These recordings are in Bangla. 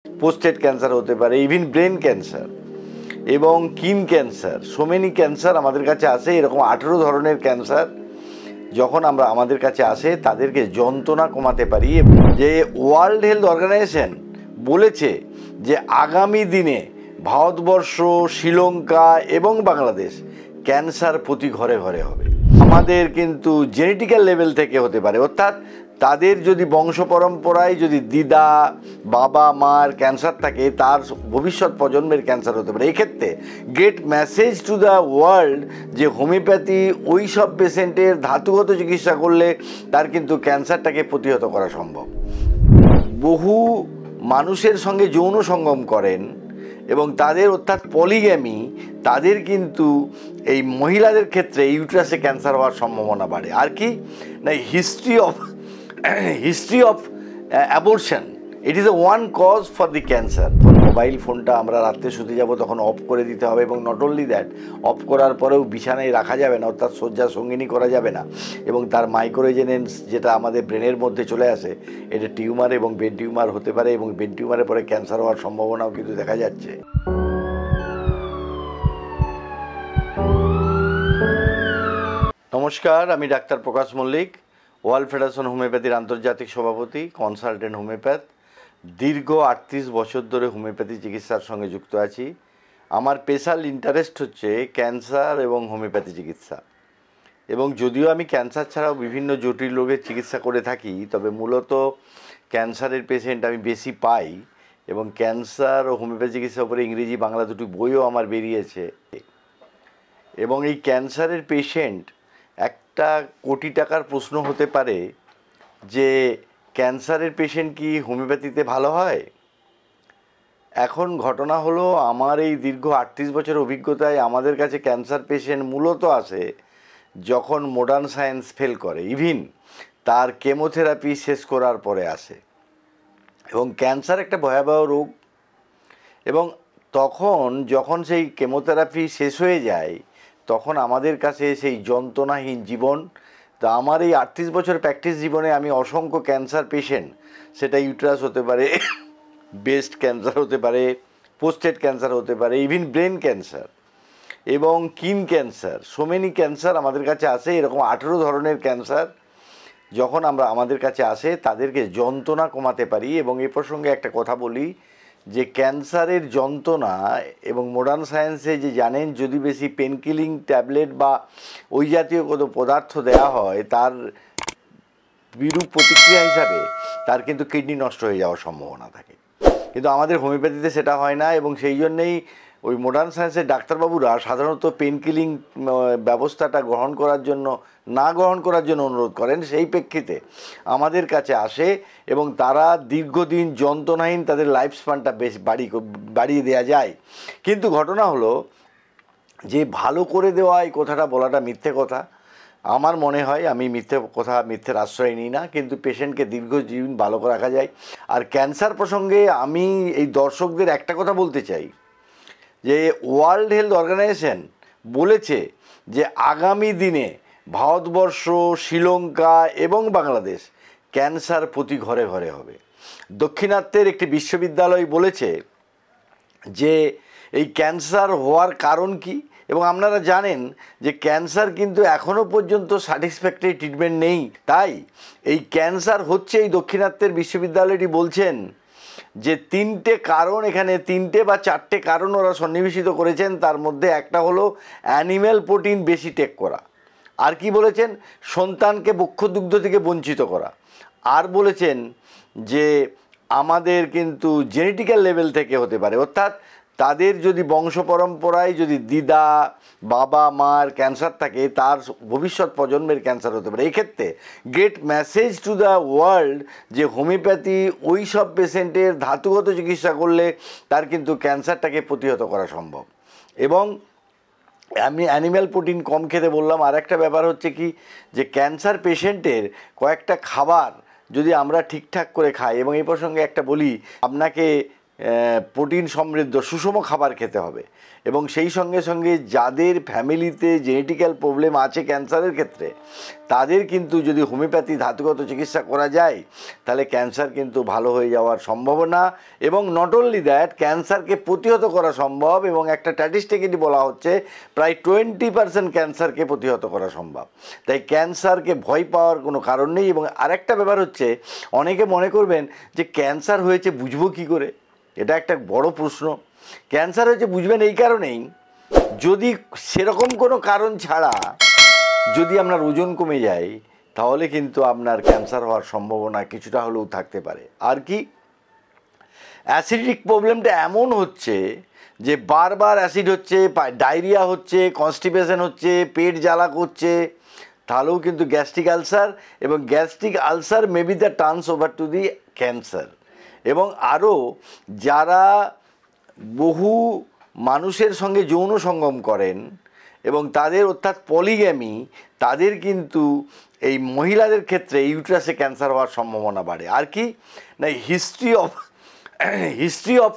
প্রোস্টেট ক্যান্সার হতে পারে, ইভিন ব্রেন ক্যান্সার এবং কিন ক্যান্সার, সো মেনি ক্যান্সার আমাদের কাছে আসে। এরকম 18 ধরনের ক্যান্সার যখন আমাদের কাছে আসে তাদেরকে যন্ত্রণা কমাতে পারি। যে ওয়ার্ল্ড হেলথ অর্গানাইজেশন বলেছে যে আগামী দিনে ভারতবর্ষ, শ্রীলঙ্কা এবং বাংলাদেশ ক্যান্সার প্রতি ঘরে ঘরে হবে। আমাদের কিন্তু জেনেটিক্যাল লেভেল থেকে হতে পারে, অর্থাৎ তাদের যদি বংশ পরম্পরায় যদি দিদা বাবা মার ক্যান্সার থাকে, তার ভবিষ্যৎ প্রজন্মের ক্যান্সার হতে পারে। এক্ষেত্রে great message to the world যে হোমিওপ্যাথি ওই সব পেশেন্টের ধাতুগত চিকিৎসা করলে তার কিন্তু ক্যান্সারটাকে প্রতিহত করা সম্ভব। বহু মানুষের সঙ্গে যৌন সঙ্গম করেন এবং তাদের অর্থাৎ পলিগ্যামি, তাদের কিন্তু এই মহিলাদের ক্ষেত্রে ইউট্রাসে ক্যান্সার হওয়ার সম্ভাবনা বাড়ে। আর কি না, history of abortion, it is a one cause for the cancer. Mobile ফোনটা আমরা রাত্রে শুতে যাব তখন অফ করে দিতে হবে, এবং নট অনলি দ্যাট, অফ করার পরেও বিছানায় রাখা যাবে না, অর্থাৎ শয্যা সঙ্গিনী করা যাবে না। এবং তার মাইক্রোরেজোনেন্স যেটা আমাদের ব্রেনের মধ্যে চলে আসে, এটা টিউমার এবং ব্রেন টিউমার হতে পারে, এবং ব্রেন টিউমারের পরে ক্যান্সার হওয়ার সম্ভাবনাও কিন্তু দেখা যাচ্ছে। নমস্কার, আমি ডাক্তার প্রকাশ মল্লিক, ওয়ার্ল্ড ফেডারেশন হোমিওপ্যাথির আন্তর্জাতিক সভাপতি, কনসালটেন্ট হোমিওপ্যাথ। দীর্ঘ 38 বছর ধরে হোমিওপ্যাথি চিকিৎসার সঙ্গে যুক্ত আছি। আমার স্পেশাল ইন্টারেস্ট হচ্ছে ক্যান্সার এবং হোমিওপ্যাথি চিকিৎসা। এবং যদিও আমি ক্যান্সার ছাড়াও বিভিন্ন জটিল রোগের চিকিৎসা করে থাকি, তবে মূলত ক্যান্সারের পেশেন্ট আমি বেশি পাই। এবং ক্যান্সার ও হোমিওপ্যাথি চিকিৎসার উপরে ইংরেজি বাংলা দুটি বইও আমার বেরিয়েছে। এবং এই ক্যান্সারের পেশেন্ট, একটা কোটি টাকার প্রশ্ন হতে পারে যে ক্যান্সারের পেশেন্ট কি হোমিওপ্যাথিতে ভালো হয়? এখন ঘটনা হলো, আমার এই দীর্ঘ 38 বছর অভিজ্ঞতায় আমাদের কাছে ক্যান্সার পেশেন্ট মূলত আসে যখন মডার্ন সায়েন্স ফেল করে, ইভিন তার কেমোথেরাপি শেষ করার পরে আসে। এবং ক্যান্সার একটা ভয়াবহ রোগ, এবং যখন সেই কেমোথেরাপি শেষ হয়ে যায় তখন আমাদের কাছে সেই যন্ত্রণাহীন জীবন। তা আমার এই 38 বছর প্র্যাকটিস জীবনে আমি অসংখ্য ক্যান্সার পেশেন্ট, সেটা ইউট্রাস হতে পারে, ব্রেস্ট ক্যান্সার হতে পারে, প্রোস্টেট ক্যান্সার হতে পারে, ইভিন ব্রেন ক্যান্সার এবং কিন ক্যান্সার, সো মেনি ক্যান্সার আমাদের কাছে আসে। এরকম 18 ধরনের ক্যান্সার যখন আমাদের কাছে আসে তাদেরকে যন্ত্রণা কমাতে পারি। এবং এ প্রসঙ্গে একটা কথা বলি যে ক্যান্সারের যন্ত্রণা এবং মডার্ন সায়েন্সে যে জানেন, যদি বেশি পেনকিলিং ট্যাবলেট বা ওই জাতীয় কোনো পদার্থ দেওয়া হয়, তার বিরূপ প্রতিক্রিয়া হিসাবে তার কিন্তু কিডনি নষ্ট হয়ে যাওয়ার সম্ভাবনা থাকে। কিন্তু আমাদের হোমিওপ্যাথিতে সেটা হয় না, এবং সেই জন্যেই ওই মডার্ন সায়েন্সের ডাক্তারবাবুরা সাধারণত পেনকিলিং ব্যবস্থাটা না গ্রহণ করার জন্য অনুরোধ করেন। সেই প্রেক্ষিতে আমাদের কাছে আসে এবং তারা দীর্ঘদিন যন্ত্রণাহীন, তাদের লাইফ স্প্যানটা বেশ বাড়িয়ে দেওয়া যায়। কিন্তু ঘটনা হলো যে ভালো করে দেওয়া, এই কথাটা বলাটা মিথ্যে কথা। আমার মনে হয় আমি মিথ্যের আশ্রয় নিই না, কিন্তু পেশেন্টকে দীর্ঘজীবন ভালো করে রাখা যায়। আর ক্যান্সার প্রসঙ্গে আমি এই দর্শকদের একটা কথা বলতে চাই যে ওয়ার্ল্ড হেলথ অর্গানাইজেশন বলেছে যে আগামী দিনে ভারতবর্ষ, শ্রীলঙ্কা এবং বাংলাদেশ ক্যান্সার প্রতি ঘরে ঘরে হবে। দক্ষিণাত্যের একটি বিশ্ববিদ্যালয় বলেছে যে এই ক্যান্সার হওয়ার কারণ কি। এবং আপনারা জানেন যে ক্যান্সার কিন্তু এখনও পর্যন্ত স্যাটিসফ্যাক্টরি ট্রিটমেন্ট নেই। তাই এই ক্যান্সার হচ্ছে, এই দক্ষিণাত্যের বিশ্ববিদ্যালয়টি বলছেন যে 3টে কারণ, এখানে 3টে বা 4টে কারণ ওরা সন্নিবেশিত করেছেন। তার মধ্যে একটা হলো অ্যানিম্যাল প্রোটিন বেশি টেক করা। আর কি বলেছেন? সন্তানকে বক্ষদুগ্ধ থেকে বঞ্চিত করা। আর বলেছেন যে আমাদের কিন্তু জেনেটিক্যাল লেভেল থেকে হতে পারে, অর্থাৎ তাদের যদি বংশ পরম্পরায় যদি দিদা বাবা মার ক্যান্সার থাকে, তার ভবিষ্যৎ প্রজন্মের ক্যান্সার হতে পারে। এক্ষেত্রে great message to the world যে হোমিওপ্যাথি ওই সব পেশেন্টের ধাতুগত চিকিৎসা করলে তার কিন্তু ক্যান্সারটাকে প্রতিহত করা সম্ভব। এবং আমি অ্যানিম্যাল প্রোটিন কম খেতে বললাম। আর একটা ব্যাপার হচ্ছে কি, যে ক্যান্সার পেশেন্টের কয়েকটা খাবার যদি আমরা ঠিকঠাক করে খাই, এবং এই প্রসঙ্গে একটা বলি, আপনাকে প্রোটিন সমৃদ্ধ সুষম খাবার খেতে হবে এবং সেই সঙ্গে সঙ্গে যাদের ফ্যামিলিতে জেনেটিক্যাল প্রবলেম আছে ক্যান্সারের ক্ষেত্রে তাদের কিন্তু যদি হোমিওপ্যাথি ধাতুগত চিকিৎসা করা যায় তাহলে ক্যান্সার কিন্তু ভালো হয়ে যাওয়ার সম্ভাবনা এবং নট অনলি দ্যাট ক্যান্সারকে প্রতিহত করা সম্ভব এবং একটা স্ট্যাটিস্টিক্যালি বলা হচ্ছে প্রায় 20% ক্যান্সারকে প্রতিহত করা সম্ভব। তাই ক্যান্সারকে ভয় পাওয়ার কোনো কারণ নেই। এবং আরেকটা ব্যাপার হচ্ছে অনেকে মনে করবেন যে ক্যান্সার হয়েছে বুঝবো কী করে, এটা একটা বড় প্রশ্ন। ক্যান্সার হয়েছে বুঝবেন এই কারণেই, যদি সেরকম কোনো কারণ ছাড়া যদি আপনার ওজন কমে যায় তাহলে কিন্তু আপনার ক্যান্সার হওয়ার সম্ভাবনা কিছুটা হলেও থাকতে পারে। আর কি অ্যাসিডিক প্রবলেমটা এমন হচ্ছে যে বারবার অ্যাসিড হচ্ছে, ডায়রিয়া হচ্ছে, কনস্টিপেশন হচ্ছে, পেট জ্বালা করছে, তাহলেও কিন্তু গ্যাস্ট্রিক আলসার এবং gastric ulcer May be the turns over to the cancer. এবং আরও যারা বহু মানুষের সঙ্গে যৌন সঙ্গম করেন এবং তাদের অর্থাৎ পলিগ্যামি, তাদের কিন্তু এই মহিলাদের ক্ষেত্রে ইউট্রাসে ক্যান্সার হওয়ার সম্ভাবনা বাড়ে। আর কি না, history of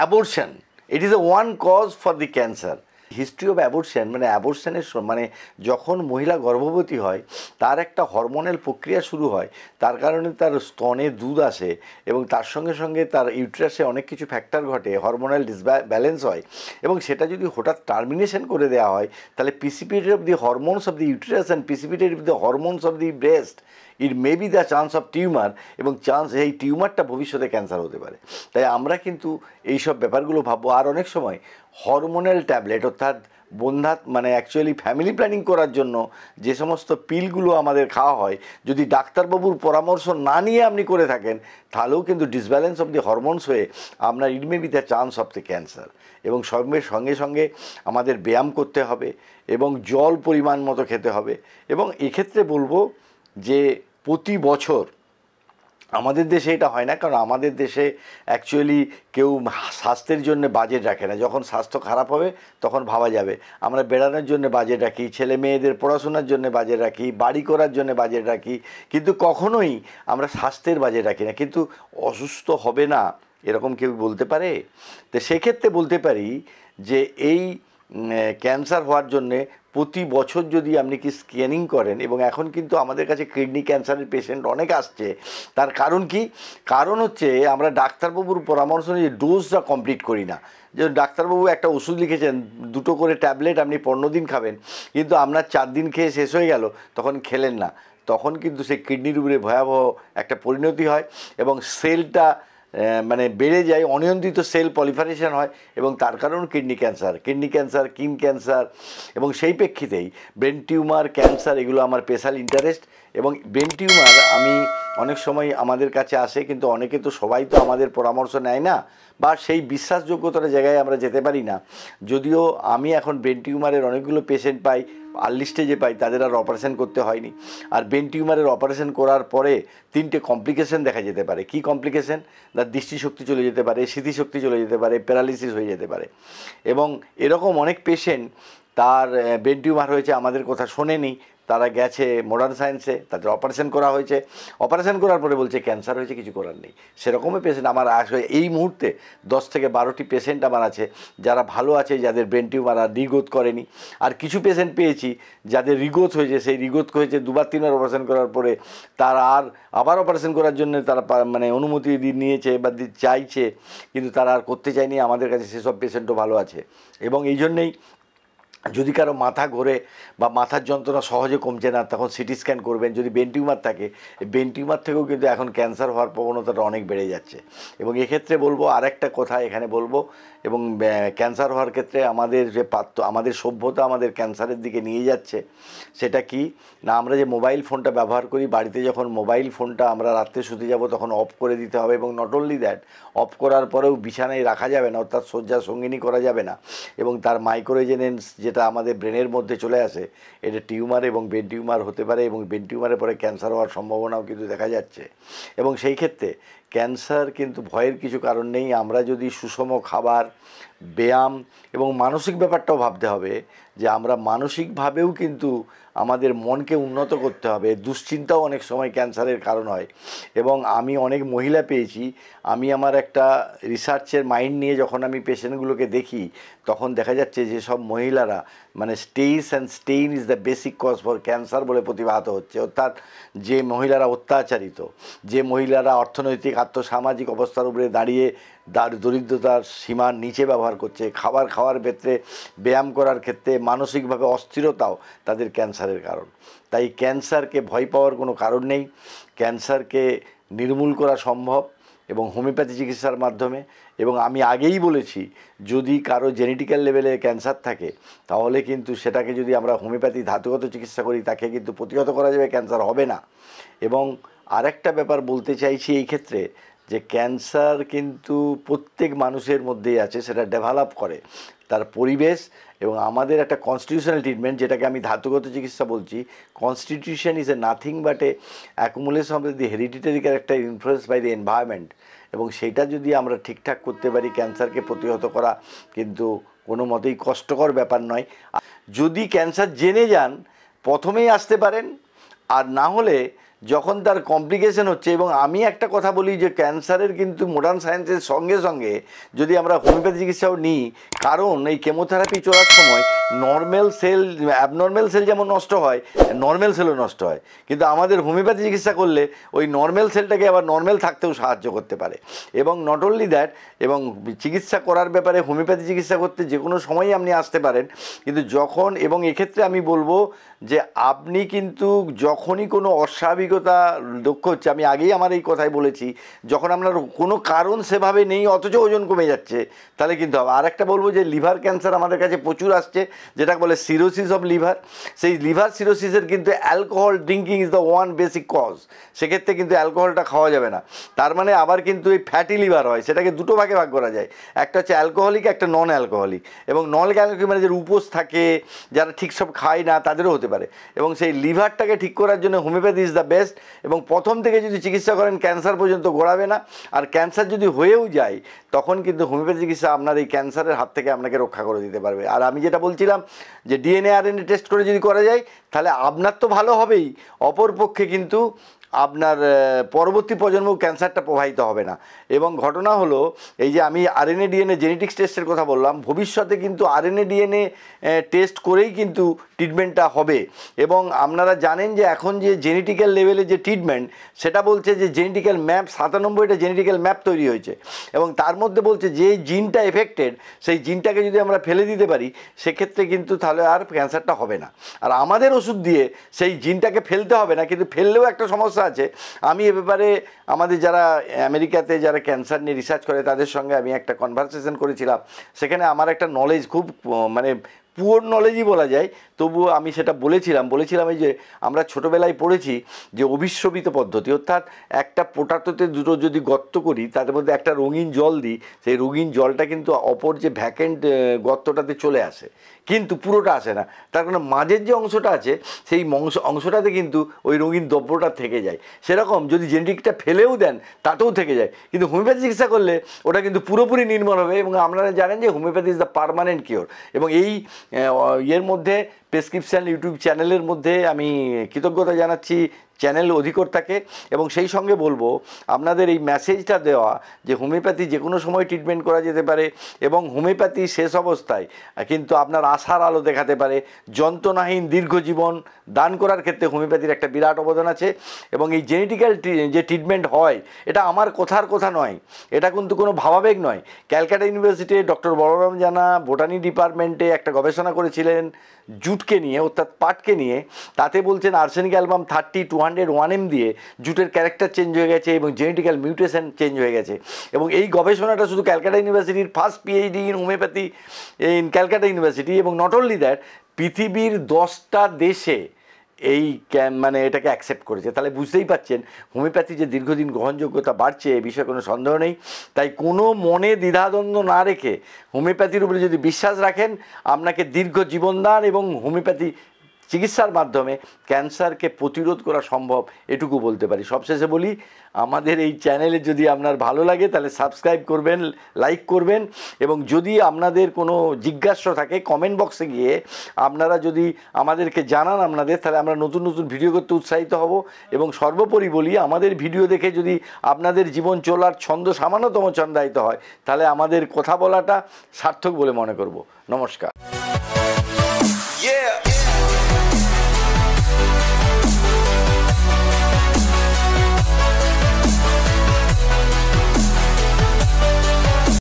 abortion, it is a one cause for the cancer. History of abortion মানে অ্যাবর্শনের মানে যখন মহিলা গর্ভবতী হয় তার একটা হরমোনাল প্রক্রিয়া শুরু হয়, তার কারণে তার স্তনে দুধ আসে এবং তার সঙ্গে সঙ্গে তার ইউট্রাসে অনেক কিছু ফ্যাক্টর ঘটে, হরমোনাল ডিসব্যালেন্স হয় এবং সেটা যদি হঠাৎ টার্মিনেশন করে দেওয়া হয় তাহলে precipitate of the hormones of the uterus and precipitate of the hormones of the breast, it may be the chance of tumour এবং এই টিউমারটা ভবিষ্যতে ক্যান্সার হতে পারে। তাই আমরা কিন্তু এইসব ব্যাপারগুলো ভাববো। আর অনেক সময় হরমোনাল ট্যাবলেট অর্থাৎ মানে অ্যাকচুয়ালি ফ্যামিলি প্ল্যানিং করার জন্য যে সমস্ত পিলগুলো আমাদের খাওয়া হয়, যদি ডাক্তারবাবুর পরামর্শ না নিয়ে আপনি করে থাকেন তাহলেও কিন্তু ডিসব্যালেন্স অফ দি হরমোনস হয়ে আপনার it may be the chance of the cancer. এবং সঙ্গে সঙ্গে আমাদের ব্যায়াম করতে হবে এবং জল পরিমাণ মতো খেতে হবে। এবং এক্ষেত্রে বলবো যে প্রতি বছর আমাদের দেশে এটা হয় না, কারণ আমাদের দেশে অ্যাকচুয়ালি কেউ স্বাস্থ্যের জন্য বাজেট রাখে না। যখন স্বাস্থ্য খারাপ হবে তখন ভাবা যাবে। আমরা বেড়ানোর জন্য বাজেট রাখি, ছেলে মেয়েদের পড়াশোনার জন্য বাজেট রাখি, বাড়ি করার জন্য বাজেট রাখি, কিন্তু কখনোই আমরা স্বাস্থ্যের বাজেট রাখি না। কিন্তু অসুস্থ হবে না এরকম কেউ বলতে পারে? তো সেক্ষেত্রে বলতে পারি যে এই ক্যান্সার হওয়ার জন্যে প্রতি বছর যদি আপনি কি স্ক্যানিং করেন, এবং এখন কিন্তু আমাদের কাছে কিডনি ক্যান্সারের পেশেন্ট অনেক আসছে। তার কারণ কি? কারণ হচ্ছে আমরা ডাক্তারবাবুর পরামর্শ নিয়ে ডোজটা কমপ্লিট করি না। যে ডাক্তারবাবু একটা ওষুধ লিখেছেন 2টো করে ট্যাবলেট আপনি 15 দিন খাবেন, কিন্তু আপনার 4 দিন খেয়ে শেষ হয়ে গেল, তখন খেলেন না, তখন কিন্তু সেই কিডনির উপরে ভয়াবহ একটা পরিণতি হয় এবং সেলটা মানে বেড়ে যায়, অনিয়ন্ত্রিত সেল পলিফারেশন হয় এবং তার কারণ কিডনি ক্যান্সার, কিন ক্যান্সার। এবং সেই প্রেক্ষিতেই ব্রেন টিউমার, ক্যান্সার এগুলো আমার স্পেশাল ইন্টারেস্ট। এবং ব্রেন টিউমার আমি অনেক সময় আমাদের কাছে আসে, কিন্তু অনেকে তো সবাই তো আমাদের পরামর্শ নেয় না বা সেই বিশ্বাসযোগ্যতার জায়গায় আমরা যেতে পারি না। যদিও আমি এখন ব্রেন টিউমারের অনেকগুলো পেশেন্ট পাই, আর্লি স্টেজে পাই, তাদের আর অপারেশন করতে হয়নি। আর ব্রেন টিউমারের অপারেশন করার পরে 3টে কমপ্লিকেশন দেখা যেতে পারে। কি কমপ্লিকেশন? তার দৃষ্টিশক্তি চলে যেতে পারে, স্মৃতিশক্তি চলে যেতে পারে, প্যারালিসিস হয়ে যেতে পারে। এবং এরকম অনেক পেশেন্ট তার ব্রেন টিউমার হয়েছে, আমাদের কথা শোনেনি, তারা গেছে মডার্ন সায়েন্সে, তাদের অপারেশন করা হয়েছে, অপারেশন করার পরে বলছে ক্যান্সার হয়েছে, কিছু করার নেই। সেরকমই পেশেন্ট আমার আসলে এই মুহূর্তে 10 থেকে 12টি পেশেন্ট আমার আছে যারা ভালো আছে, যাদের ব্রেন টিউমার আর রিগ্রোথ করেনি। আর কিছু পেশেন্ট পেয়েছি যাদের রিগ্রোথ হয়েছে, সেই রিগ্রোথ হয়েছে 2বার 3বার অপারেশন করার পরে তারা আবার অপারেশন করার জন্য তারা মানে অনুমতি নিয়েছে বা চাইছে, কিন্তু তারা আর করতে চায়নি। আমাদের কাছে সেসব পেশেন্টও ভালো আছে। এবং এই জন্যেই যদি কারো মাথা ঘোরে বা মাথার যন্ত্রণা সহজে কমছে না, তখন সিটি স্ক্যান করবেন। যদি ব্রেন টিউমার থাকে, ব্রেন টিউমার থেকেও কিন্তু এখন ক্যান্সার হওয়ার প্রবণতাটা অনেক বেড়ে যাচ্ছে। এবং এক্ষেত্রে বলবো আরেকটা কথা এখানে বলবো, এবং ক্যান্সার হওয়ার ক্ষেত্রে আমাদের যে আমাদের সভ্যতা আমাদের ক্যান্সারের দিকে নিয়ে যাচ্ছে, সেটা কি না, আমরা যে মোবাইল ফোনটা ব্যবহার করি, বাড়িতে যখন মোবাইল ফোনটা আমরা রাত্রে শুতে যাব তখন অফ করে দিতে হবে। এবং নট অনলি দ্যাট, অফ করার পরেও বিছানায় রাখা যাবে না, অর্থাৎ শয্যা সঙ্গিনী করা যাবে না। এবং তার মাইক্রোরেজোনেন্স যেটা আমাদের ব্রেনের মধ্যে চলে আসে, এটা টিউমার এবং ব্রেন টিউমার হতে পারে, এবং ব্রেন টিউমারের পরে ক্যান্সার হওয়ার সম্ভাবনাও কিন্তু দেখা যাচ্ছে। এবং সেই ক্ষেত্রে ক্যান্সার কিন্তু ভয়ের কিছু কারণ নেই। আমরা যদি সুষম খাবার, ব্যায়াম এবং মানসিক ব্যাপারটাও ভাবতে হবে যে আমরা মানসিকভাবেও কিন্তু আমাদের মনকে উন্নত করতে হবে। দুশ্চিন্তাও অনেক সময় ক্যান্সারের কারণ হয় এবং আমি অনেক মহিলা পেয়েছি, আমি আমার একটা রিসার্চের মাইন্ড নিয়ে যখন আমি পেশেন্টগুলোকে দেখি তখন দেখা যাচ্ছে যে সব মহিলারা মানে stress and strain is the basic cause for cancer বলে প্রতিভাত হচ্ছে। অর্থাৎ যে মহিলারা অত্যাচারিত, যে মহিলারা অর্থনৈতিক আর্থসামাজিক অবস্থার উপরে দাঁড়িয়ে দরিদ্রতার সীমার নিচে ব্যবহার করছে, খাবার খাওয়ার ক্ষেত্রে, ব্যায়াম করার ক্ষেত্রে মানসিকভাবে অস্থিরতাও তাদের ক্যান্সারের কারণ। তাই ক্যান্সারকে ভয় পাওয়ার কোনো কারণ নেই। ক্যান্সারকে নির্মূল করা সম্ভব এবং হোমিওপ্যাথি চিকিৎসার মাধ্যমে। এবং আমি আগেই বলেছি, যদি কারো জেনেটিক্যাল লেভেলে ক্যান্সার থাকে তাহলে কিন্তু সেটাকে যদি আমরা হোমিওপ্যাথি ধাতুগত চিকিৎসা করি তাকে কিন্তু প্রতিহত করা যাবে, ক্যান্সার হবে না। এবং আরেকটা ব্যাপার বলতে চাইছি এই ক্ষেত্রে, যে ক্যান্সার কিন্তু প্রত্যেক মানুষের মধ্যেই আছে, সেটা ডেভেলপ করে তার পরিবেশ এবং আমাদের একটা কনস্টিটিউশনাল ট্রিটমেন্ট, যেটাকে আমি ধাতুগত চিকিৎসা বলছি। Constitution is a nothing but a accumulation of the hereditary character influence by the environment. এবং সেইটা যদি আমরা ঠিকঠাক করতে পারি, ক্যান্সারকে প্রতিহত করা কিন্তু কোনো মতেই কষ্টকর ব্যাপার নয়। যদি ক্যান্সার জেনে যান প্রথমেই আসতে পারেন, আর না হলে যখন তার কমপ্লিকেশন হচ্ছে। এবং আমি একটা কথা বলি যে ক্যান্সারের কিন্তু মডার্ন সায়েন্সের সঙ্গে সঙ্গে যদি আমরা হোমিওপ্যাথি চিকিৎসাও নিই, কারণ এই কেমোথেরাপি চলার সময় নর্মাল সেল, অ্যাবনর্মাল সেল যেমন নষ্ট হয়, নর্মাল সেলও নষ্ট হয়। কিন্তু আমাদের হোমিওপ্যাথি চিকিৎসা করলে ওই নর্মাল সেলটাকে আবার নর্মাল থাকতেও সাহায্য করতে পারে। এবং নট অনলি দ্যাট, এবং চিকিৎসা করার ব্যাপারে হোমিওপ্যাথি চিকিৎসা করতে যে কোনো সময়ই আপনি আসতে পারেন। কিন্তু যখন, এবং এক্ষেত্রে আমি বলবো যে আপনি কিন্তু যখনই কোনো অস্বাভাবিকতা লক্ষ্য হচ্ছে, আমি আগেই আমার এই কথাই বলেছি, যখন আপনার কোনো কারণ সেভাবে নেই অথচ ওজন কমে যাচ্ছে তাহলে কিন্তু হবে। আর একটা বলবো যে লিভার ক্যান্সার আমাদের কাছে প্রচুর আসছে, যেটা বলে সিরোসিস অফ লিভার। সেই লিভার সিরোসিসের কিন্তু alcohol drinking is the one basic cause. সেক্ষেত্রে কিন্তু অ্যালকোহলটা খাওয়া যাবে না। তার মানে আবার কিন্তু এই ফ্যাটি লিভার হয়, সেটাকে দুটো ভাগে ভাগ করা যায়, একটা হচ্ছে অ্যালকোহলিক, একটা নন অ্যালকোহলিক। এবং নন অ্যালকোহলিক মানে যারা উপোস থাকে, যারা ঠিক সব খায় না, তাদেরও হতে পারে। এবং সেই লিভারটাকে ঠিক করার জন্য হোমিওপ্যাথি ইজ দ্য বেস্ট। এবং প্রথম থেকে যদি চিকিৎসা করেন ক্যান্সার পর্যন্ত গড়াবে না। আর ক্যান্সার যদি হয়েও যায় তখন কিন্তু হোমিওপ্যাথি চিকিৎসা আপনার এই ক্যান্সারের হাত থেকে আপনাকে রক্ষা করে দিতে পারবে। আর আমি যেটা বলছিলাম যে ডিএনএ আরএনএ টেস্ট করে যদি করা যায় তাহলে আপনার তো ভালো হবেই, অপরপক্ষে কিন্তু আপনার পরবর্তী প্রজন্ম ক্যান্সারটা প্রবাহিত হবে না। এবং ঘটনা হলো এই যে আমি আরএনএ ডিএনএ জেনেটিক্স টেস্টের কথা বললাম, ভবিষ্যতে কিন্তু আরএনএ ডিএনএ টেস্ট করেই কিন্তু ট্রিটমেন্টটা হবে। এবং আপনারা জানেন যে এখন যে জেনেটিক্যাল লেভেলে যে ট্রিটমেন্ট, সেটা বলছে যে জেনেটিক্যাল ম্যাপ 97টা জেনেটিক্যাল ম্যাপ তৈরি হয়েছে এবং তার মধ্যে বলছে যে জিনটা এফেক্টেড সেই জিনটাকে যদি আমরা ফেলে দিতে পারি সেক্ষেত্রে কিন্তু তাহলে আর ক্যান্সারটা হবে না। আর আমাদের ওষুধ দিয়ে সেই জিনটাকে ফেলতে হবে না, কিন্তু ফেললেও একটা সমস্যা আছে। আমি এ ব্যাপারে আমাদের যারা আমেরিকাতে যারা ক্যান্সার নিয়ে রিসার্চ করে তাদের সঙ্গে আমি একটা কনভারসেশন করেছিলাম। সেখানে আমার একটা নলেজ খুব মানে পুওর নলেজই বলা যায়, তবুও আমি সেটা বলেছিলাম এই যে আমরা ছোটোবেলায় পড়েছি যে অভিশ্রবিত পদ্ধতি, অর্থাৎ একটা পোটাটোতে দুটো যদি গর্ত করি তার মধ্যে একটা রঙিন জল দিই, সেই রঙিন জলটা কিন্তু অপর যে ভ্যাকেন্ট গর্তটাতে চলে আসে, কিন্তু পুরোটা আসে না। তার কারণে মাঝের যে অংশটা আছে সেই অংশটাতে কিন্তু ওই রঙিন দ্রব্যটা থেকে যায়। সেরকম যদি জেনেটিকটা ফেলেও দেন তাতেও থেকে যায়, কিন্তু হোমিওপ্যাথি চিকিৎসা করলে ওটা কিন্তু পুরোপুরি নির্মূল হবে। এবং আপনারা জানেন যে homeopathy is the permanent cure. এবং এই এর মধ্যে প্রেসক্রিপশান ইউটিউব চ্যানেলের মধ্যে আমি কৃতজ্ঞতা জানাচ্ছি চ্যানেল অধিকর্তাকে। এবং সেই সঙ্গে বলবো আপনাদের এই মেসেজটা দেওয়া যে হোমিওপ্যাথি যে কোনো সময় ট্রিটমেন্ট করা যেতে পারে এবং হোমিওপ্যাথি শেষ অবস্থায় কিন্তু আপনার আশার আলো দেখাতে পারে। যন্ত্রণাহীন দীর্ঘ জীবন দান করার ক্ষেত্রে হোমিওপ্যাথির একটা বিরাট অবদান আছে। এবং এই জেনেটিক্যাল যে ট্রিটমেন্ট হয় এটা আমার কথার কথা নয়, এটা কিন্তু কোনো ভাবাবেগ নয়। ক্যালকাটা ইউনিভার্সিটি ডক্টর বলরাম জানা বোটানি ডিপার্টমেন্টে একটা গবেষণা করেছিলেন জুটকে নিয়ে, অর্থাৎ পাটকে নিয়ে। তাতে বলছেন আর্সেনিক অ্যালবাম 30-201 দিয়ে জুটের ক্যারেক্টার চেঞ্জ হয়ে গেছে এবং জেনেটিক্যাল মিউটেশন চেঞ্জ হয়ে গেছে। এবং এই গবেষণাটা শুধু ক্যালকাটা ইউনিভার্সিটির first PhD in homeopathy in Calcutta university. এবং নট অনলি দ্যাট, পৃথিবীর 10টা দেশে এই মানে এটাকে অ্যাকসেপ্ট করেছে। তাহলে বুঝতেই পাচ্ছেন হোমিওপ্যাথি যে দীর্ঘদিন গ্রহণযোগ্যতা বাড়ছে এ বিষয়ে কোনো সন্দেহ নেই। তাই কোনো মনে দ্বিধাদ্বন্দ্ব না রেখে হোমিওপ্যাথির উপরে যদি বিশ্বাস রাখেন আপনাকে দীর্ঘ জীবনদান এবং হোমিওপ্যাথি চিকিৎসার মাধ্যমে ক্যান্সারকে প্রতিরোধ করা সম্ভব, এটুকু বলতে পারি। সবশেষে বলি, আমাদের এই চ্যানেলে যদি আপনার ভালো লাগে তাহলে সাবস্ক্রাইব করবেন, লাইক করবেন, এবং যদি আপনাদের কোনো জিজ্ঞাসা থাকে কমেন্ট বক্সে গিয়ে আপনারা যদি আমাদেরকে জানান তাহলে আমরা নতুন নতুন ভিডিও করতে উৎসাহিত হব। এবং সর্বোপরি বলি, আমাদের ভিডিও দেখে যদি আপনাদের জীবন চলার ছন্দ সামান্যতম ছন্দায়িত হয় তাহলে আমাদের কথা বলাটা সার্থক বলে মনে করব। নমস্কার।